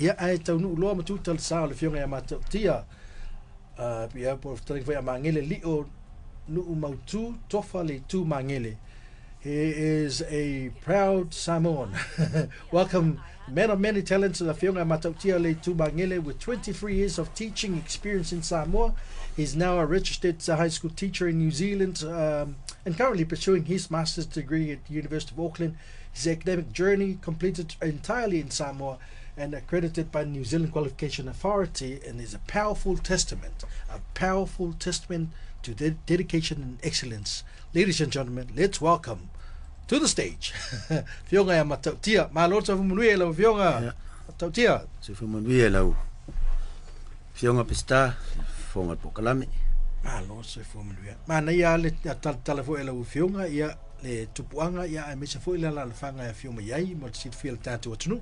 ia ai tau nu loa matu tal sa le fionga ma tau tia ia por tring foi mangele lio nu mautu tofa le tu mangele. He is a proud Samoan. Welcome, man of many talents, la fionga matautia le tu mangele with 23 years of teaching experience in Samoa. He's now a registered high school teacher in New Zealand and currently pursuing his master's degree at the University of Auckland. His academic journey completed entirely in Samoa and accredited by the New Zealand Qualification Authority, and is a powerful testament to their dedication and excellence. Ladies and gentlemen, let's welcome to the stage Fionga ya matautia. Malo sa fumunui lau Fionga matautia. Sa fumunui lau Fionga pesta fonga pokalame. Malo sa fumunui. Mana ia le talafo lau Fionga ia le tupuanga ia ai mesa fo ila la fanga ya Fionga yai mo sit feel tatu atunu.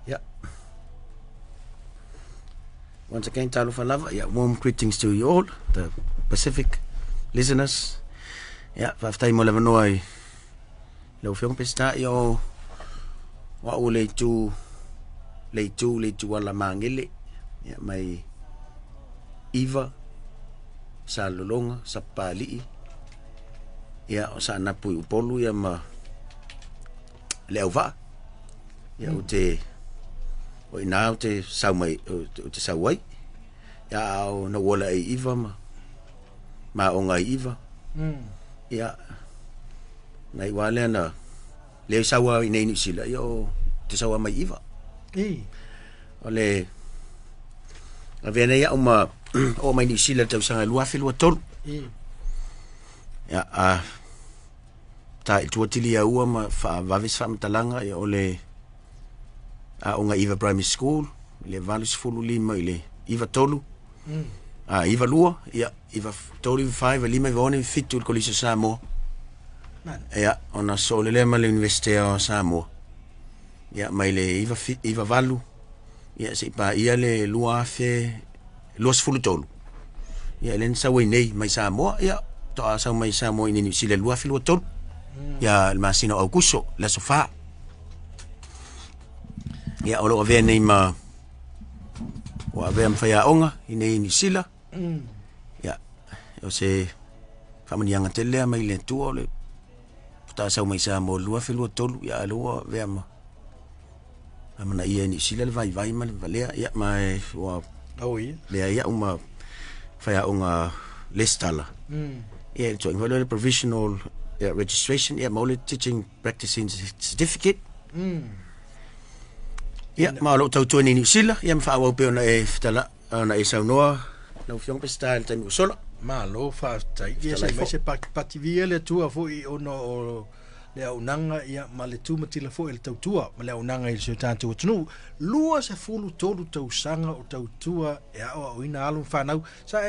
Yeah. Once again, talofa lava. Yeah, warm greetings to you all, the Pacific listeners. Yeah, whaftai mo lewa noai leo Fionga pesta yo wa o le tu ala mangele. Yeah, mai Iva sa lolonga sa pali. Yeah, o sa napu upolu ya ma leo va. Yeah, o ina o te sau mai o te sau ai. Ya o na wala ai Iva ma o ngai Iva. Ya nai wale na le sau ai nei ni sila yo te sau mai Iva. Ole avena ya o mai ni sila tau sanga lua filu tol. Ya ta tuatili ya ua ma fa vavis fa mtalanga ya ole o nga Iva Primary School, le valus fulu lima ile Iva tolu. Iva lua, ia Iva tolu Iva 5, lima Iva one fitu il kolisa Samoa. Ia, ona so le ma le University o Samoa. Ia, mai le Iva valu, ia se pa ia le lua fe, luas fulu tolu. Ia, len sa nei mai Samoa, ia, to a sa mai Samoa ini si le lua fe lua tolu. Ia, el masino au kuso, la sofa. Ya olo ave nei ma o ave am faya onga ine ni sila. Ya o se famani anga tele mai le tu ole puta sa mai sa mo lua fe lua tolu ya lua ve am amana ia ni sila le vai mal valea ya mai o oi le ya uma faya onga lestala. Ya to ngolo provisional registration ya mo le teaching practicing certificate. Ya, malo tau tuani ni sila, ya mfa awa upeo na ftala, na saunoa, na Fionga pesta el tani usola. Malo tai, ya sa mai se pativia le tua fo I ono o le aunanga, ya ma le tu matila fo el tau tua, ma le aunanga il se tantu watunu, lua se fulu tolu tau sanga o tau tua, ya o ina alum whanau, sa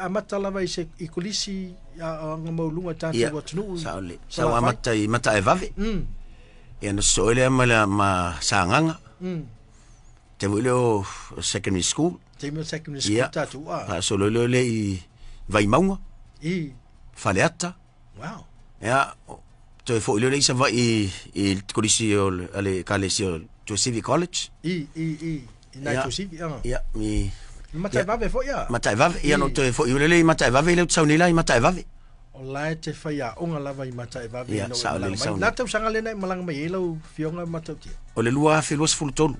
amata lava I se ikolisi, ya anga maulunga tantu watunu. Sa ole, sa amata vave. Ya no soile ma sanganga. Te wile secondary school. Te wile secondary school tatu so le I vai maunga. Faleata. Wow. Ya, te fo le isa vai I kolisi ale kalesi to civic college. Na to civic. Ya, mi Matai vave fo ya. Matai vave, ya no te fo le matai vave le tsaunila I matai vave. O lai te whaia onga lava I matai vave. Ya, sa ole sauna. Nā tau sanga lena I malanga mai elau Fionga matautia. O le lua afe luas fulu tolu.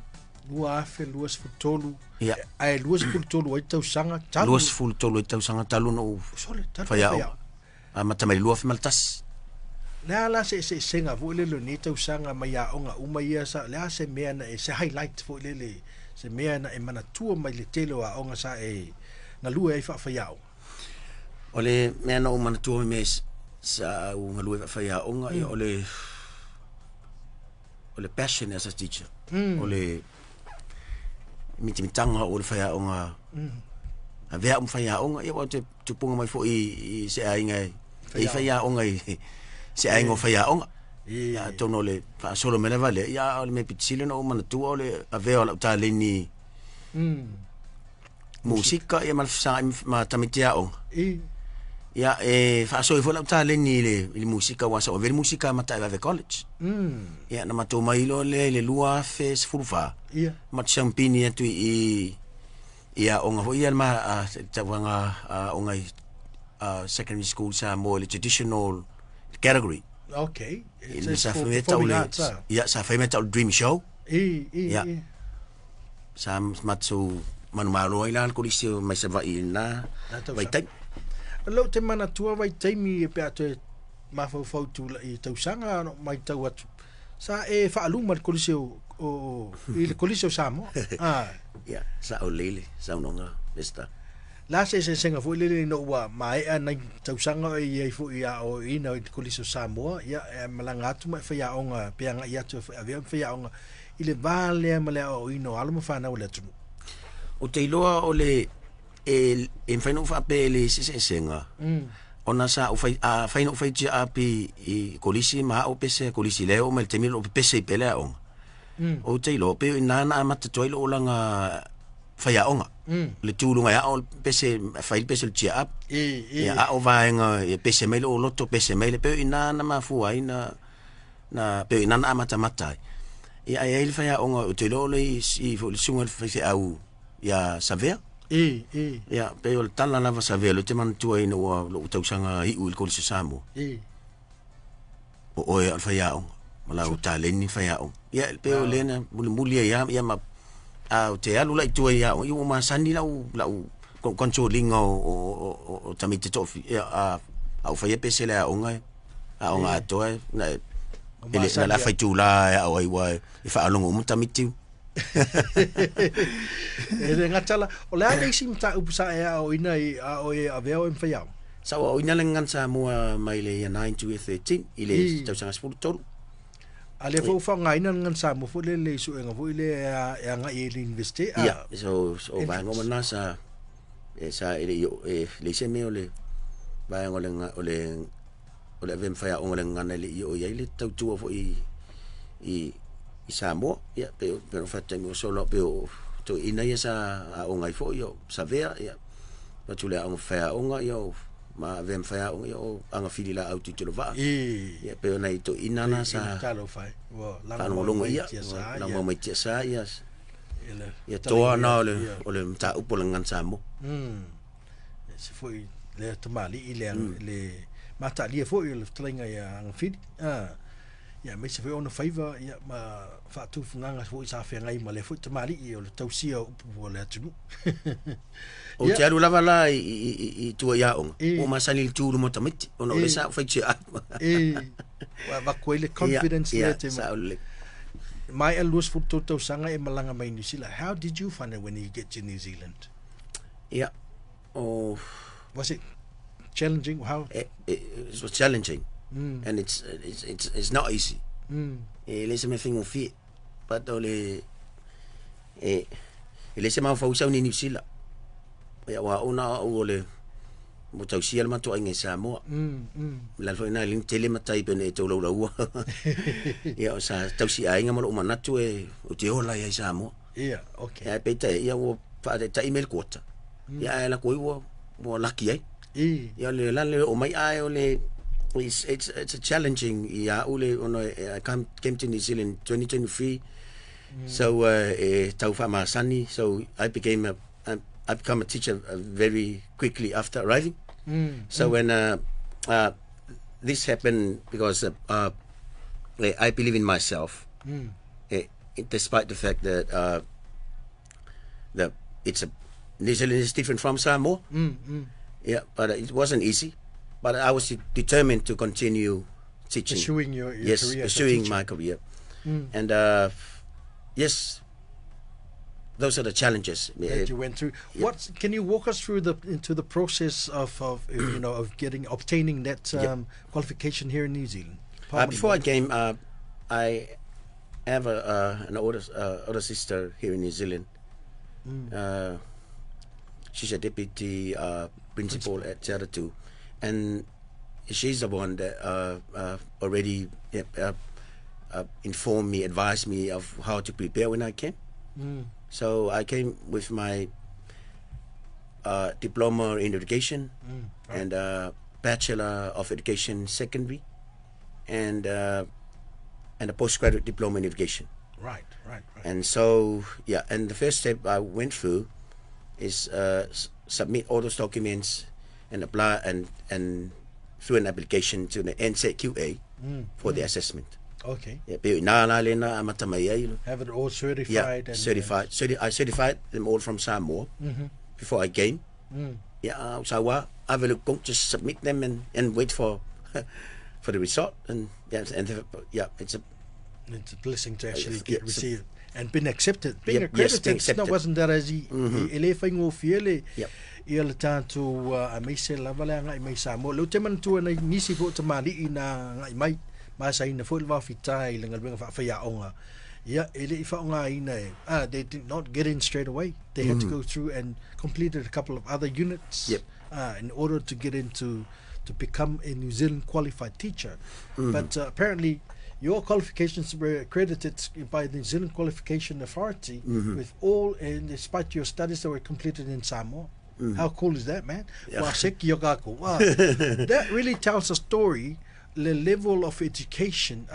Lua afe luas fulu tolu. Ya. Ai luas fulu tolu ai tau sanga talu. Luas fulu tolu ai tau sanga talu no. Sole, talu whaia. Matamai lua afe maltas. Lea la se senga fu le ni tau sanga mai a onga uma ia sa lea se mea na se highlight fu le se mea na mana tua mai le telo a onga sa na lua ai whaia. Ole mea na umana tua me sa unga lua whaia onga ole passion as a teacher. Ole mitanga ole whaia onga. A vea whaia onga ia te tupunga mai fo I se ainga I whaia onga se aingo whaia onga. Ya tono le fa solo mena vale ya ole me pitsile no umana tua ole a vea ole ta leni musika ia ma tamitia onga. Ia fa so fo la tale ni le musika wa so ver musika mata va college. Ia na mato mai lo le lua fe sfurfa. Ia. Mat champini tu ia onga ho ia ma tawanga onga secondary school sa mo le traditional category. Okay. Sa fa meta dream show. Ia. Sa matso manumalo ila ko disio mai sa vai na vai tai. Lo te mana tua vai taimi pe ate mafau tu i tausanga no mai tau atu. Sa fa aluma ko disio o il coliseo samo. Ya, sa o lele, sa unonga, esta. La se senga fo lele no wa mai ana tausanga i fo ia o ina i coliseo samo ya malanga tu mai fa ya onga pe anga ia tu fa ya onga ile vale male o ino almo fa na ole tu. O te iloa o le en faino fa pe le se senga. Ona sa o faino fa ti api i colisi ma o pese colisi leo mal temilo pese pele on. O te ilo pe nana mata toilo o langa faya onga. Le tulunga ya o pese fail pese ti ap. Ya o vaenga pese mele o loto pese mele pe nana ma fu ai na pe nana mata mata. Ya ele faya onga o te ilo le i fo le sunga fa au ya savea. Ya pe o tala lava savea le te man tua ina o lo tausanga hi u il colisi samo. O e faya onga. Mala o taleni faya onga. Ya pe o lena muli ya ma a te alu lai tu ya o ma sani la controlling o tamite tofi a faya pese la onga to na ele na la fai tu la o ai wa fa alongo mo tamite ele ngatala o la nei sim ta upsa o ina o e aveo en faya sa o ina lengan sa mo mai le 9 to 13 ile tau sanga sport tolu. Ale fo fa ngai nan ngan sa mo fo le su nga fo ile ya nga ile investe so ba ngo mana sa ile yo le se me ole ba ngo ole vem fa ya ole ngana le yo ya ile tau tu fo i sa mo ya pero fa te mo solo pero to ina ya sa o ngai fo yo sa vea ya pa tu le ang fa o nga yo ma vem fa o anga fili la auto te lo va ya pe na ito inana sa talo fai wo la no longo ya la mo mai tia ya ya to na ole mta upo ngan sa mo se foi le tomali ile mata li foi le tlinga ya ang fili ya me se foi on favor ya ma fa tu funanga foi sa fe ngai ma le foi tomali i le tausia upo le atu o te alu lava la i tua ya o masani tu mo tamiti ona le sa fa chia wa ko ile confidence le te mai alus fu to sanga e malanga mai New Zealand. How did you find it when you get to New Zealand? Yeah. Was it challenging? How it was challenging. And it's not easy. Le se me fingo fi but ole le se ma fa usa ni New Zealand. Ya wa ona ole mo tau sia ma to inga sa mo la fo na lin tele matai pe ne to lo lo ya sa tau sia inga mo mana tu o te ola ya sa mo okay ya pe te ya wo fa te email kota ya la ko wo lucky ya le o mai ai ole it's a challenging ya ole ono I came to New Zealand 2023 so tau fa ma sani so I became a teacher very quickly after arriving. So when this happened because I believe in myself, despite the fact that New Zealand is different from Samoa. Yeah, but it wasn't easy. But I was determined to continue teaching. Pursuing your career. Pursuing my career. And yes. Those are the challenges that you went through. What can you walk us through into the process of obtaining that qualification here in New Zealand? Before I came, I have an older sister here in New Zealand. She's a deputy principal at Te Aratu, and she's the one that already informed me, advised me of how to prepare when I came. So I came with my diploma in education, and Bachelor of Education Secondary and a postgraduate diploma in education. Right. And so, yeah, and the first step I went through is submit all those documents and apply and through an application to the NZQA for the assessment. Okay. Yeah, have it all certified. Yeah, and, certified. I certified them all from Samoa before I came. Yeah, so I will just submit them and wait for the result. And yeah, it's a blessing to actually get received and been accepted, being Yep, accredited. yes, accepted. It wasn't that as ele whaingo fiele. Yep. Ia le tātou a mai se lava le ngai mai Samoa. Leu te mantua nei nisi fo te mali I na ngai mai. Masa ina fo le wafitai le ngalwenga whaaonga. Ia, ele I whaonga ina e. They did not get in straight away. They had to go through and completed a couple of other units in order to get into to become a New Zealand qualified teacher. But apparently your qualifications were accredited by the New Zealand Qualification Authority with all, and despite your studies that were completed in Samoa. How cool is that, man? Yeah. That really tells a story, the level of education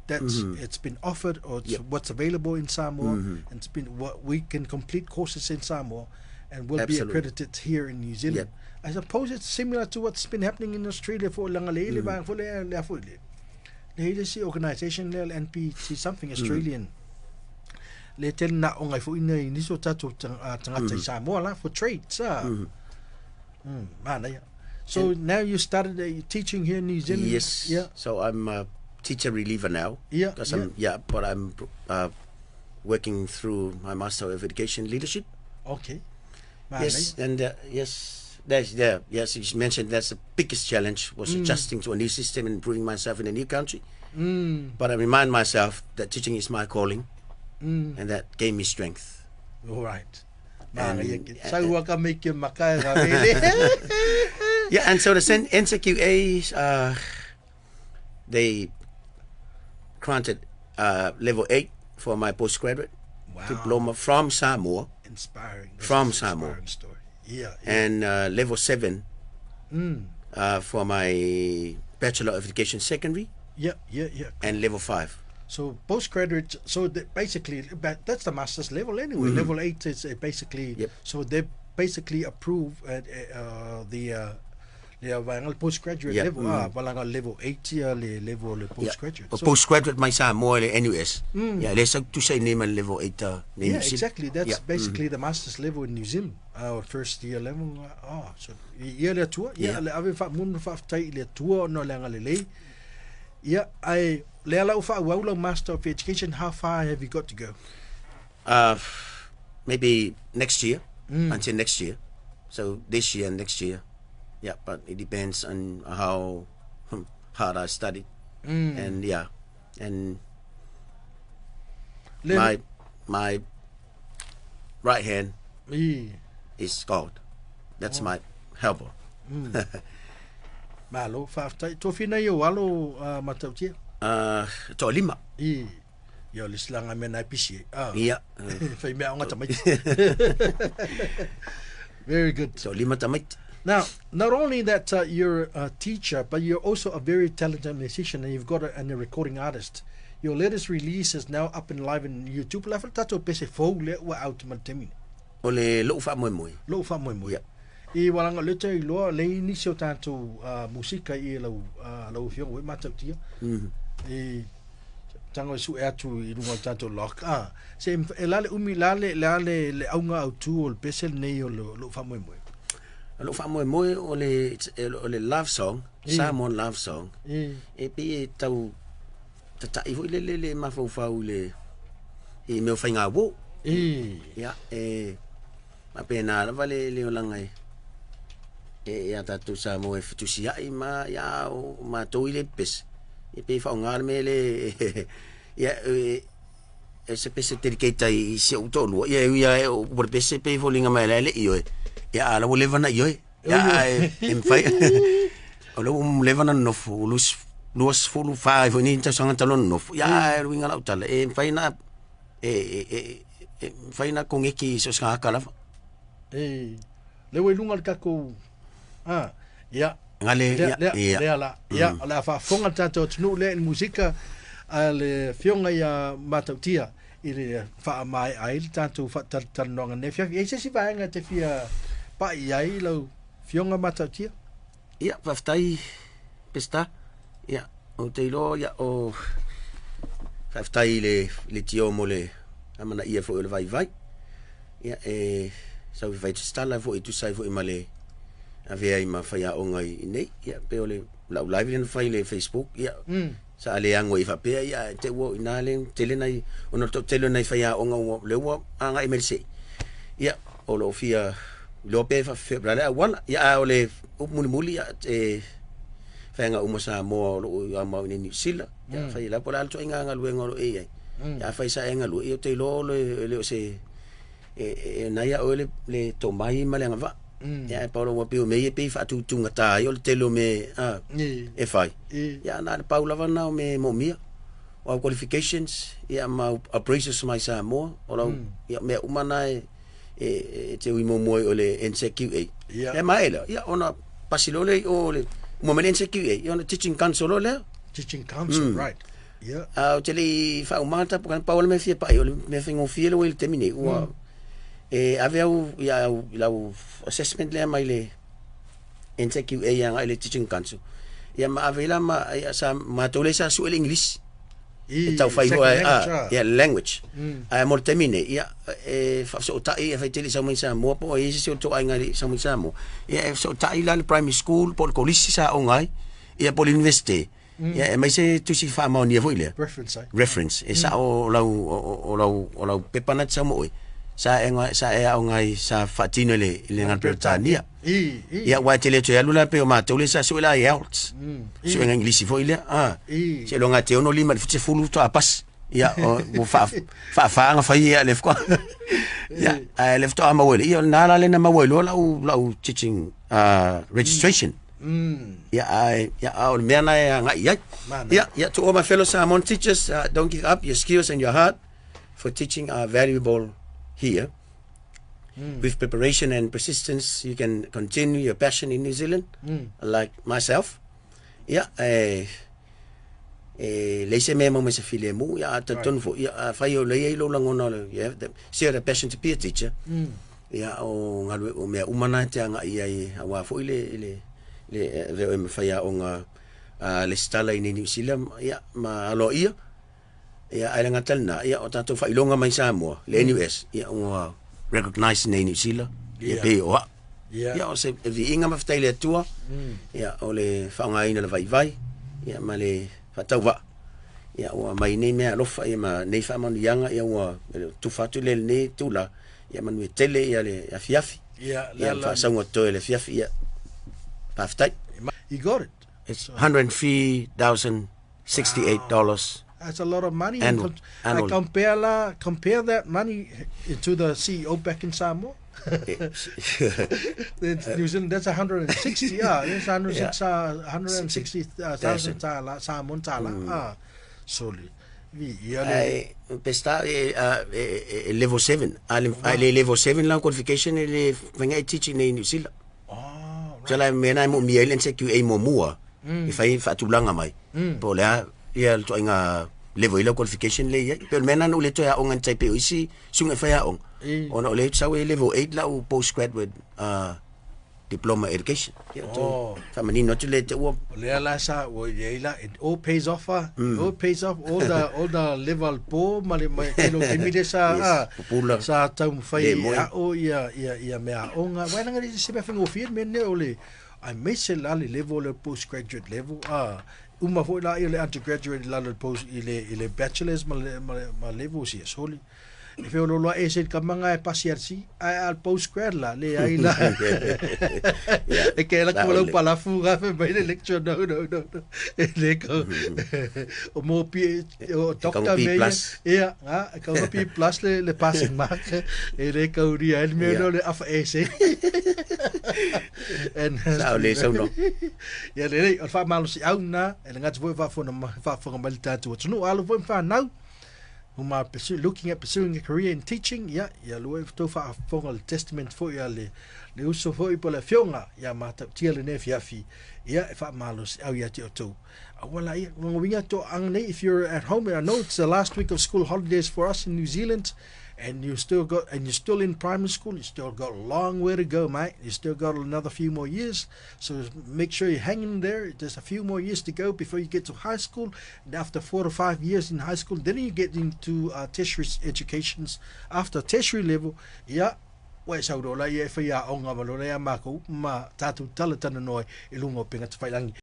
that's it's been offered or it's what's available in Samoa, and it's been what we can complete courses in Samoa and will be accredited here in New Zealand. I suppose it's similar to what's been happening in Australia for Langalele bang for the organization NPT something Australian. Le tel na o ngai fo ina ni so tatu tangata Samoa la for trade mana. So now you started teaching here in New Zealand. Yes. Yeah. So I'm a teacher reliever now. Yeah. But I'm working through my Master of Education Leadership. Okay. Yes, and yes, yes. You mentioned that's the biggest challenge was adjusting to a new system and improving myself in a new country. But I remind myself that teaching is my calling, and that gave me strength. All right. And so the NZQA, they granted level 8 for my postgraduate diploma from Samoa. Inspiring. From Samoa. Inspiring story. Yeah. And level 7 for my Bachelor of Education Secondary. Yeah. And level 5. So postgraduate, so basically that's the master's level anyway. Level 8 is basically, so they basically approve the postgraduate level. Walanga level 8 le level postgraduate. So postgraduate my Samoa le NUS. Yeah, let's to say name a level 8 yeah, exactly. That's basically the master's level in New Zealand. Our first year level. So year le tua. Yeah, le ave fa mun fa tai le tua no langa le. Yeah, I Leala ufa Waulo Master of Education. How far have you got to go? Maybe next year. Until next year. So this year and next year. Yeah, but it depends on how hard I studied. And and my right hand is God. That's my helper. Malo faftai tofina yo walo matautia. To lima. Yo lislanga mena pisi. Yeah. Fai me anga tamai. Very good. So lima tamai. Now, not only that you're a teacher, but you're also a very talented musician, and you've got a recording artist. Your latest release is now up and live in YouTube. Level tato pese fo le wa out mantemine. Ole lo fa moi moi. Lo fa moi moi. I walanga lete I loa le inisio tanto musika I lau fiong we matautia. I tango su atu I runga tanto lock. Se lale umi lale le aunga au tu o le pesel nei o lo fa moi moi. Lo fa moi moi o le love song, Samoan love song. E pe tau tata I le mafau fau le I me fa nga wo. Ya ma pena la vale le olangai. Ya tatu Samoa fitu sia I ma ya ma to ile pes. E pe fa ngar me le ya se pese dedicate I se uto lo. Ya o por pese pe folinga mai le io. Ya la volevana io. Ya em fai. O lo levana no fulus nuas fulu 5 ni ta sanga talon no. Ya winga la utala em fai na fai na kongeki so ska kala. Le we lunga ka ko ya ngale ya la fa fonga tato tunu le musika ale fionga ya matautia ile fa mai ai tato fa tan no ne fia e se va nga te fia pa ai lo fionga matautia ia faftai pesta ia o te lo ia o faftai le tio mole amana ia fo le vai ia sa vai stala fo tu sai fo male avea i mawhai a onga i nei, ia, pe ole lau live na whai le Facebook, ia, sa ale ango i whapea, ia, te ua i nāle, tele nei, ono tele nei whai a onga le ua, anga i merse, ia, o lo fia, lo pe whawhea brale, a wala, ia, a ole, muli muli, ia, te whaenga umasa moa, lo i amau ni New Zealand, ia, whai la pola alto inga anga luenga lo ia, ia, whai sa enga lu, ia, te lo, le o se, naia o le tomai ma le anga wa, ya Paulo wa pio me pe fa tu tunga ta yo telo me e fai ya na Paula va na me momia o qualifications ya ma appraisers mai sa mo o ya me umana te wi mo mo o le NCQA ya mai ya ona pasilole o le mo me NCQA yo teaching council le right ya o tele fa umata porque Paula me fie pa yo me fengo fie lo el termine o aveu ia lau assessment le mai le NCQA yang ai le teaching council ia ma avela ma sa ma tole sa su el English tau fai ia language mo termine ia fa so ta ia fa tele sa mai sa mo po ia se to ai ngai sa mai sa mo ia so ta ila le primary school por college sa ongai ia por university ia mai se tu si fa mo ni voile reference sa o lau pepanat sa mo sa ngai sa fatino le ngal Britania ia wa tele to ya lula pe o mata ule sa suela IELTS so en English fo ile se lo ngate ono lima fitse fulu to apas ia o fa nga fa ia le kwa ia le to ama wele ia na le na ma wele lau teaching registration ia o me na nga ia to all my fellow Samoan teachers, don't give up. Your skills and your heart for teaching are valuable here. With preparation and persistence, you can continue your passion in New Zealand, like myself. Yeah, leise me mo se file mu ya ton fo ya fai o le lo langona le you have the share the passion to be a teacher. Ya o ngalu o me umana te anga ia wa fo le me fai o nga le stala in New Zealand ya ma alo ia ya ai nga talna ya o tanto fai longa mai Samoa le NUS ya o recognize in New Zealand ya pe o ya o se vi inga ma fai le tua ya o le fanga ina le vai ya ma le fatauwa ya o mai nei me alofa ya ma nei fa manu yanga ya o tu fatu le nei tula ya manu tele ya le afiafi ya fa sango to le afiafi ya paftai you got it. It's $103,068. That's a lot of money. Annual. Compare that money to the CEO back in Samoa. New Zealand, that's 160. That's 160,000 Samoan tala. Solely. Pesta level 7. Level 7 la qualification le venga teaching in New Zealand. Jala mena mo mielen se QA mo mua. Ifai fatulanga mai. Pola ia to inga level qualification le pe mena no le to ya ongan tai pe isi sunga fa ya on. Ono le sawe level 8 la postgraduate diploma education. Famani no to le te wo le la sa wo yeila it all pays off. All pays off all the level po male mai lo timide sa sa tau fai o ia me onga wa nga se be fengo fir me ne ole I messel la level postgraduate level uma foi la ile undergraduate la post ile bachelor's ma level si soli e fe lo e se kamanga e pasiarsi al postgrad la le ai la e ke la ko lo pala fuga fe ba le lecture no le ko o mo pi o doctor me ya ka o pi plus le passing mark e le ko ri el me no le af ese en sao le so no ya le al fa malo si au na e nga tvo fa fo mal tatu no alo fo fa now looking at pursuing a career in teaching, ia lua tau whaafonga le testament fo ia le uso fo i pole fionga, ia mata tia le ne fiafi, ia e wha malos au ia te o tau. Wala ia, winga to ang if you're at home, I know it's the last week of school holidays for us in New Zealand, and you're still in primary school, you still got a long way to go, mate. You still got another few more years, so make sure you're hanging there. There's a few more years to go before you get to high school, and after 4 to 5 years in high school, then you get into tertiary educations. After tertiary level, wai sau do la ia fa ia onga malo la mako ma tatu tala tana noi ilungo pinga tfailangi